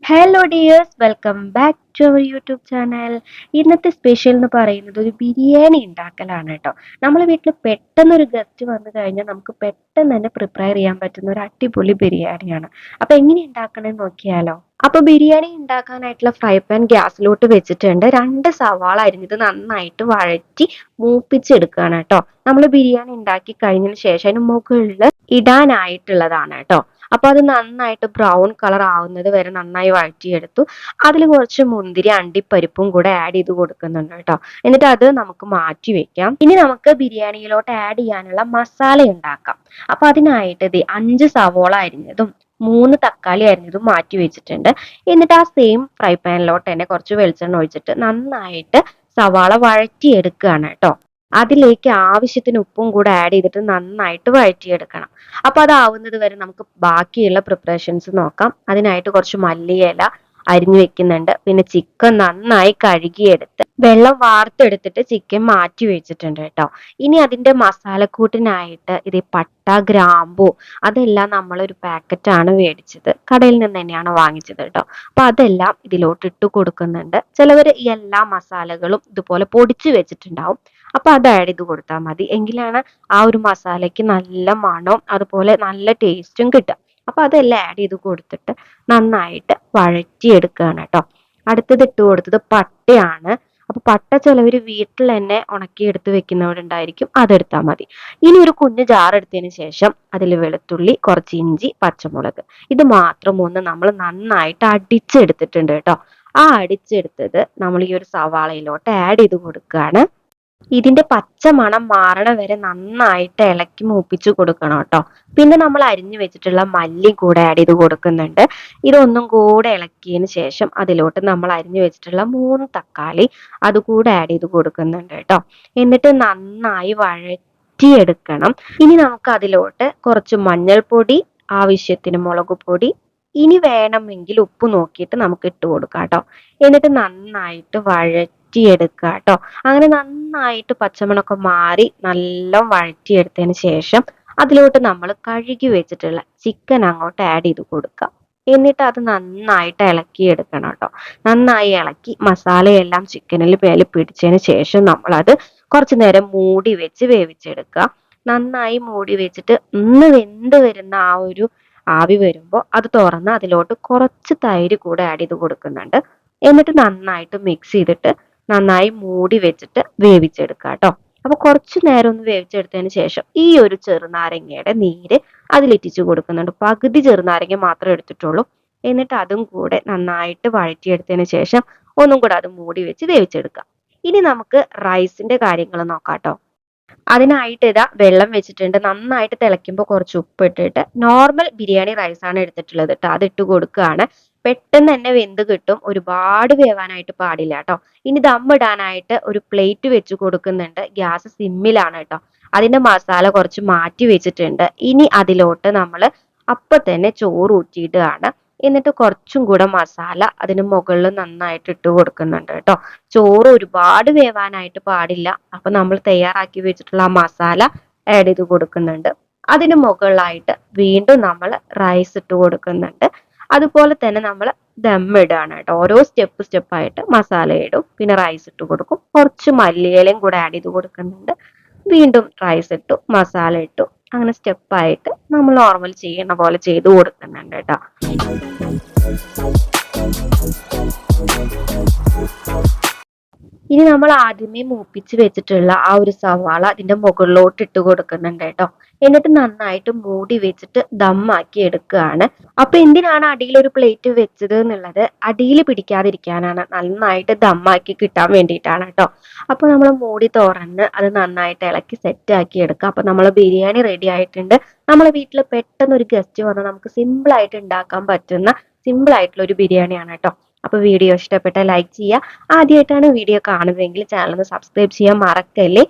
Hello dears, welcome back to our YouTube channel. ഇന്നത്തെ special എന്ന് പറയുന്നത് ഒരു ബിരിയാണി ഉണ്ടാക്കലാണ് കേട്ടോ. നമ്മളെ വീട്ടിൽ പെട്ടെന്ന് ഒരു ഗസ്റ്റ് വന്നു കഴിഞ്ഞാൽ നമുക്ക് പെട്ടെന്ന് തന്നെ പ്രിപ്പയർ ചെയ്യാൻ പറ്റുന്ന ഒരു അടിപൊളി ബിരിയാണിയാണ്. അപ്പൊ എങ്ങനെ ഉണ്ടാക്കണമെന്ന് നോക്കിയാലോ. അപ്പൊ ബിരിയാണി ഉണ്ടാക്കാനായിട്ടുള്ള ഫ്രൈ പാൻ ഗ്യാസിലോട്ട് വെച്ചിട്ടുണ്ട്. 2 സവാള അരിഞ്ഞത് നന്നായിട്ട് വഴറ്റി മൂപ്പിച്ചെടുക്കുകയാണ് കേട്ടോ. നമ്മൾ ബിരിയാണി ഉണ്ടാക്കി കഴിഞ്ഞതിന് ശേഷം അതിന് മുകളിൽ ഇടാനായിട്ടുള്ളതാണ് കേട്ടോ. അപ്പൊ അത് നന്നായിട്ട് ബ്രൗൺ കളർ ആവുന്നത് വരെ നന്നായി വഴറ്റിയെടുത്തു. അതിൽ കുറച്ച് മുന്തിരി അണ്ടിപ്പരിപ്പും കൂടെ ആഡ് ചെയ്ത് കൊടുക്കുന്നുണ്ട് കേട്ടോ. എന്നിട്ട് അത് നമുക്ക് മാറ്റി വെക്കാം. ഇനി നമുക്ക് ബിരിയാണിയിലോട്ട് ആഡ് ചെയ്യാനുള്ള മസാല ഉണ്ടാക്കാം. അപ്പൊ അതിനായിട്ട് 5 സവോള അരിഞ്ഞതും 3 തക്കാളി അരിഞ്ഞതും മാറ്റി വെച്ചിട്ടുണ്ട്. എന്നിട്ട് ആ സെയിം ഫ്രൈ പാനിലോട്ട് തന്നെ കുറച്ച് വെളിച്ചെണ്ണ ഒഴിച്ചിട്ട് നന്നായിട്ട് സവാള വഴറ്റിയെടുക്കുകയാണ് കേട്ടോ. അതിലേക്ക് ആവശ്യത്തിന് ഉപ്പും കൂടെ ആഡ് ചെയ്തിട്ട് നന്നായിട്ട് വഴറ്റിയെടുക്കണം. അപ്പൊ അതാവുന്നത് വരെ നമുക്ക് ബാക്കിയുള്ള പ്രിപ്പറേഷൻസ് നോക്കാം. അതിനായിട്ട് കുറച്ച് മല്ലിയില അരിഞ്ഞു വെക്കുന്നുണ്ട്. പിന്നെ ചിക്കൻ നന്നായി കഴുകിയെടുത്ത് വെള്ളം വാർത്തെടുത്തിട്ട് ചിക്കൻ മാറ്റി വെച്ചിട്ടുണ്ട് കേട്ടോ. ഇനി അതിന്റെ മസാലക്കൂട്ടിനായിട്ട് ഇത് പട്ട, ഗ്രാമ്പു അതെല്ലാം നമ്മളൊരു പാക്കറ്റാണ് മേടിച്ചത്. കടയിൽ നിന്ന് തന്നെയാണ് വാങ്ങിച്ചത് കേട്ടോ. അപ്പൊ അതെല്ലാം ഇതിലോട്ട് ഇട്ട് കൊടുക്കുന്നുണ്ട്. ചിലവർ ഈ എല്ലാ മസാലകളും ഇതുപോലെ പൊടിച്ചു വെച്ചിട്ടുണ്ടാവും. അപ്പൊ അത് ആഡ് ചെയ്ത് കൊടുത്താൽ മതി. എങ്കിലാണ് ആ ഒരു മസാലയ്ക്ക് നല്ല മണവും അതുപോലെ നല്ല ടേസ്റ്റും കിട്ടുക. അപ്പൊ അതെല്ലാം ആഡ് ചെയ്ത് കൊടുത്തിട്ട് നന്നായിട്ട് വഴറ്റിയെടുക്കുകയാണ് കേട്ടോ. അടുത്തത് ഇട്ട് കൊടുത്തത് പട്ടയാണ്. അപ്പൊ പട്ട ചിലവർ വീട്ടിൽ തന്നെ ഉണക്കിയെടുത്ത് വെക്കുന്നവരുണ്ടായിരിക്കും, അതെടുത്താൽ മതി. ഇനി ഒരു കുഞ്ഞ് ജാർ എടുത്തതിന് ശേഷം അതിൽ വെളുത്തുള്ളി, കുറച്ച് ഇഞ്ചി, പച്ചമുളക് ഇത് മാത്രം ഒന്ന് നമ്മൾ നന്നായിട്ട് അടിച്ചെടുത്തിട്ടുണ്ട് കേട്ടോ. ആ അടിച്ചെടുത്തത് നമ്മൾ ഈ ഒരു സവാളയിലോട്ട് ആഡ് ചെയ്ത് കൊടുക്കുകയാണ്. ഇതിന്റെ പച്ച മണം മാറണ വരെ നന്നായിട്ട് ഇളക്കി മൂപ്പിച്ചു കൊടുക്കണം കേട്ടോ. പിന്നെ നമ്മൾ അരിഞ്ഞു വെച്ചിട്ടുള്ള മല്ലി കൂടെ ആഡ് ചെയ്ത് കൊടുക്കുന്നുണ്ട്. ഇതൊന്നും കൂടെ ഇളക്കിയതിന് ശേഷം അതിലോട്ട് നമ്മൾ അരിഞ്ഞു വെച്ചിട്ടുള്ള 3 തക്കാളി അതുകൂടെ ആഡ് ചെയ്ത് കൊടുക്കുന്നുണ്ട് കേട്ടോ. എന്നിട്ട് നന്നായി വഴറ്റിയെടുക്കണം. ഇനി നമുക്ക് അതിലോട്ട് കുറച്ച് മഞ്ഞൾപ്പൊടി, ആവശ്യത്തിന് മുളക് പൊടി, ഇനി വേണമെങ്കിൽ ഉപ്പ് നോക്കിയിട്ട് നമുക്ക് ഇട്ട് കൊടുക്കാം കേട്ടോ. എന്നിട്ട് നന്നായിട്ട് വഴറ്റിയെടുക്കുക കേട്ടോ. അങ്ങനെ നന്നായിട്ട് പച്ചമണമൊക്കെ മാറി നല്ല വഴറ്റിയെടുത്തതിന് ശേഷം അതിലോട്ട് നമ്മൾ കഴുകി വെച്ചിട്ടുള്ള ചിക്കൻ അങ്ങോട്ട് ആഡ് ചെയ്ത് കൊടുക്കുക. എന്നിട്ട് അത് നന്നായിട്ട് ഇളക്കി എടുക്കണം കേട്ടോ. നന്നായി ഇളക്കി മസാലയെല്ലാം ചിക്കനിൽ മേലെ പിടിച്ചതിന് ശേഷം നമ്മളത് കുറച്ചു നേരം മൂടി വെച്ച് വേവിച്ചെടുക്കുക. നന്നായി മൂടി വെച്ചിട്ട് വെന്ത് വരുന്ന ആ ഒരു ആവി വരുമ്പോൾ അത് തുറന്ന് അതിലോട്ട് കുറച്ച് തൈര് കൂടെ ആഡ് ചെയ്ത് കൊടുക്കുന്നുണ്ട്. എന്നിട്ട് നന്നായിട്ട് മിക്സ് ചെയ്തിട്ട് നന്നായി മൂടി വെച്ചിട്ട് വേവിച്ചെടുക്കുക കേട്ടോ. അപ്പൊ കുറച്ചു നേരം ഒന്ന് വേവിച്ചെടുത്തതിന് ശേഷം ഈ ഒരു ചെറുനാരങ്ങയുടെ നീര് അതിലിറ്റിച്ചു കൊടുക്കുന്നുണ്ട്. പകുതി ചെറുനാരങ്ങ മാത്രമേ എടുത്തിട്ടുള്ളൂ. എന്നിട്ട് അതും കൂടെ നന്നായിട്ട് വഴറ്റിയെടുത്തതിന് ശേഷം ഒന്നും കൂടെ അത് മൂടി വെച്ച് വേവിച്ചെടുക്കാം. ഇനി നമുക്ക് റൈസിന്റെ കാര്യങ്ങൾ നോക്കാം കേട്ടോ. അതിനായിട്ട് ഇതാ വെള്ളം വെച്ചിട്ടുണ്ട്. നന്നായിട്ട് തിളയ്ക്കുമ്പോൾ കുറച്ച് ഉപ്പ് ഇട്ടിട്ട് നോർമൽ ബിരിയാണി റൈസ് ആണ് എടുത്തിട്ടുള്ളത് കേട്ടോ. അതിട്ട് കൊടുക്കുകയാണ്. പെട്ടെന്ന് തന്നെ വെന്ത് കിട്ടും. ഒരുപാട് വേവാനായിട്ട് പാടില്ല കേട്ടോ. ഇനി ദം ഇടാനായിട്ട് ഒരു പ്ലേറ്റ് വെച്ച് കൊടുക്കുന്നുണ്ട്. ഗ്യാസ് സിമ്മിലാണ് കേട്ടോ. അതിന്റെ മസാല കുറച്ച് മാറ്റി വെച്ചിട്ടുണ്ട്. ഇനി അതിലോട്ട് നമ്മൾ അപ്പൊ തന്നെ ചോറ് ഊറ്റിയിടുകയാണ്. എന്നിട്ട് കുറച്ചും കൂടെ മസാല അതിന് മുകളിൽ നന്നായിട്ട് ഇട്ട് കൊടുക്കുന്നുണ്ട് കേട്ടോ. ചോറ് ഒരുപാട് വേവാനായിട്ട് പാടില്ല. അപ്പൊ നമ്മൾ തയ്യാറാക്കി വെച്ചിട്ടുള്ള ആ മസാല ആഡ് ചെയ്ത് കൊടുക്കുന്നുണ്ട്. അതിന് മുകളിലായിട്ട് വീണ്ടും നമ്മൾ റൈസ് ഇട്ട് കൊടുക്കുന്നുണ്ട്. അതുപോലെ തന്നെ നമ്മൾ ദം ഇടുകയാണ് കേട്ടോ. ഓരോ സ്റ്റെപ്പായിട്ട് മസാല ഇടും, പിന്നെ റൈസ് ഇട്ട് കൊടുക്കും, കുറച്ച് മല്ലിയിലയും കൂടെ ആഡ് ചെയ്ത് കൊടുക്കുന്നുണ്ട്. വീണ്ടും റൈസ് ഇട്ടു, മസാല ഇട്ടു, അങ്ങനെ സ്റ്റെപ്പായിട്ട് നമ്മൾ നോർമൽ ചെയ്യുന്ന പോലെ ചെയ്ത് കൊടുക്കുന്നുണ്ട് കേട്ടോ. ഇനി നമ്മൾ ആദ്യമേ മൂപ്പിച്ച് വെച്ചിട്ടുള്ള ആ ഒരു സവാള അതിന്റെ മുകളിലോട്ട് ഇട്ട് കൊടുക്കുന്നുണ്ട് കേട്ടോ. എന്നിട്ട് നന്നായിട്ട് മൂടി വെച്ചിട്ട് ദമ്മാക്കി എടുക്കുകയാണ്. അപ്പൊ എന്തിനാണ് അടിയിൽ ഒരു പ്ലേറ്റ് വെച്ചത് എന്നുള്ളത് അടിയിൽ പിടിക്കാതിരിക്കാനാണ്, നന്നായിട്ട് ദമ്മാക്കി കിട്ടാൻ വേണ്ടിയിട്ടാണ് കേട്ടോ. അപ്പൊ നമ്മൾ മൂടി തുറന്ന് അത് നന്നായിട്ട് ഇളക്കി സെറ്റ് ആക്കി എടുക്കുക. അപ്പൊ നമ്മളെ ബിരിയാണി റെഡി ആയിട്ടുണ്ട്. നമ്മളെ വീട്ടിൽ പെട്ടെന്ന് ഒരു ഗസ്റ്റ് വന്നാൽ നമുക്ക് സിമ്പിൾ ആയിട്ട് ഉണ്ടാക്കാൻ പറ്റുന്ന സിമ്പിൾ ആയിട്ടുള്ള ഒരു ബിരിയാണിയാണ് കേട്ടോ. അപ്പൊ വീഡിയോ ഇഷ്ടപ്പെട്ടാൽ ലൈക്ക് ചെയ്യുക. ആദ്യമായിട്ടാണ് വീഡിയോ കാണുന്നതെങ്കിൽ ചാനൽ ഒന്ന് സബ്സ്ക്രൈബ് ചെയ്യാൻ മറക്കല്ലേ.